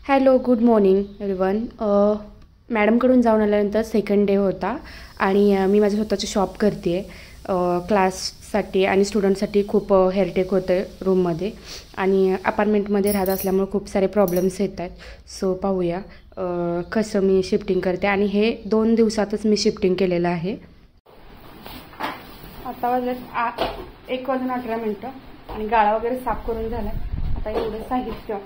Hello, good morning everyone. मॅडमकडून जाऊन आल्यानंतर सेकंड डे होता आणि मी माझं स्वतःचं शॉप करते आहे. क्लाससाठी आणि स्टुडंटसाठी खूप हेरटेक होतं आहे रूममध्ये आणि अपार्टमेंटमध्ये राहत असल्यामुळे खूप सारे प्रॉब्लेम्स येत आहेत. सो पाहूया कसं मी शिफ्टिंग करते आणि हे 2 दिवसातच मी शिफ्टिंग केलेलं आहे. आता वाजल्यात 1:18 आणि गाळा वगैरे साफ करून झाला. आता एवढं साहित्य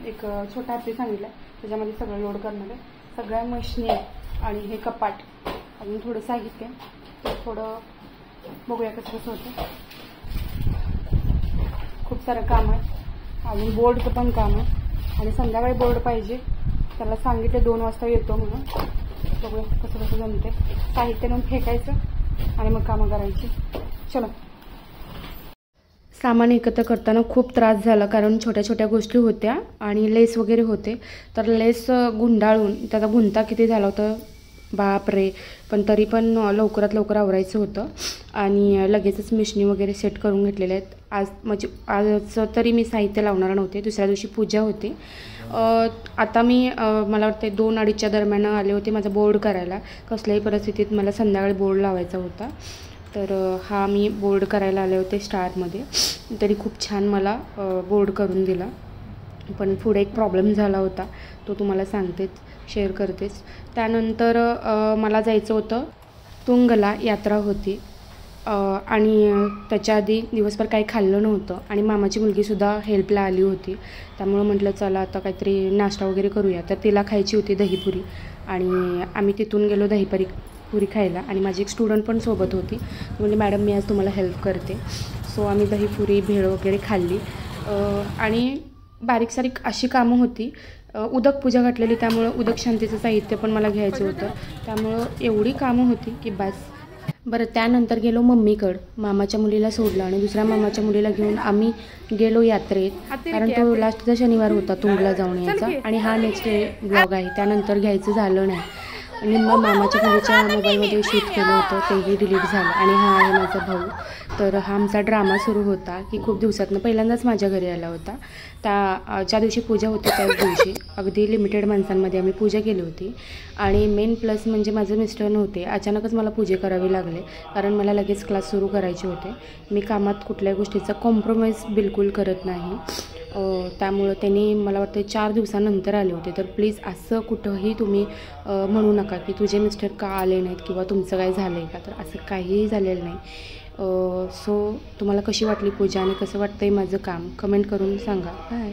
एक छोटा हाती सांगितलं त्याच्यामध्ये सगळं लोड करणार आहे. सगळ्या मशीनी आहेत आणि हे कपाट अजून थोडं साहित्य थोडं बघूया कसं कसं होतं. खूप सारं काम आहे. अजून बोर्डचं पण काम आहे आणि संध्याकाळी बोर्ड पाहिजे. त्याला सांगितले 2 वाजता येतो म्हणून. बघूया कसं कसं जमते. साहित्य नेऊन फेकायचं आणि मग कामं करायची. चलो. सामान एकत्र करताना खूप त्रास झाला कारण छोट्या छोट्या गोष्टी होत्या आणि लेस वगैरे होते. तर लेस गुंडाळून त्याचा गुंता किती झाला होता बापरे. पण तरी पण लवकरात लवकर आवरायचं होतं आणि लगेचच मिशनी वगैरे सेट करून घेतलेले आहेत. आज तरी मी साहित्य लावणार नव्हते. दुसऱ्या दिवशी पूजा होती. आता मी मला वाटते 2-2:30च्या दरम्यान आले होते माझा बोर्ड करायला. कसल्याही परिस्थितीत मला संध्याकाळी बोर्ड लावायचा होता. तर हा मी बोर्ड करायला आले होते स्टारमध्ये. तरी खूप छान मला बोर्ड करून दिला. पण पुढे एक प्रॉब्लेम झाला होता तो तुम्हाला सांगतेच, शेअर करतेच. त्यानंतर मला जायचं होतं तुंगला. यात्रा होती आणि त्याच्या आधी दिवसभर काही खाल्लं नव्हतं आणि मामाची मुलगीसुद्धा हेल्पला आली होती. त्यामुळं म्हटलं चला आता काहीतरी नाश्ता वगैरे करूया. तर तिला खायची होती दहीपुरी आणि आम्ही तिथून गेलो पुरी खायला आणि माझी एक स्टुडंट पण सोबत होती. म्हणजे मॅडम मी आज तुम्हाला हेल्प करते. सो आम्ही दहीपुरी भेळ वगैरे खाल्ली आणि बारीक सारीक अशी कामं होती. उदक पूजा घातलेली त्यामुळं उदक शांतीचं साहित्य पण मला घ्यायचं होतं. त्यामुळं एवढी कामं होती की बस. बरं, त्यानंतर गेलो मम्मीकडं. मामाच्या मुलीला सोडलं आणि दुसऱ्या मामाच्या मुलीला घेऊन आम्ही गेलो यात्रेत. कारण तो लास्टचा शनिवार होता तुंगला जाऊन यायचा आणि हा नेक्स्ट ब्लॉग आहे. त्यानंतर घ्यायचं झालं नाही आणि मग मामाच्या मुलीच्या मोबाईलमध्ये शूट केलं होतं तेही डिलीट झालं. आणि हा आहे माझा भाऊ. तर हा आमचा ड्रामा सुरू होता की खूप दिवसातनं पहिल्यांदाच माझ्या घरी आला होता. ज्या दिवशी पूजा होती त्याच दिवशी अगदी लिमिटेड माणसांमध्ये आम्ही पूजा केली होती. आणि मेन प्लस म्हणजे माझे मिस्टर नव्हते. अचानकच मला पूजा करावी लागले कारण मला लगेच क्लास सुरू करायचे होते. मी कामात कुठल्याही गोष्टीचा कॉम्प्रोमाइज बिलकुल करत नाही. त्यामुळं त्यांनी मला वाटतं 4 दिवसानंतर आले होते. तर प्लीज असं कुठंही तुम्ही म्हणू नका की तुझे मिस्टर का आले नाहीत किंवा तुमचं काय झालं आहे का. तर असं काहीही झालेलं नाही. सो तुम्हाला कशी वाटली पूजा आणि कसं वाटतं आहे माझं काम कमेंट करून सांगा. बाय.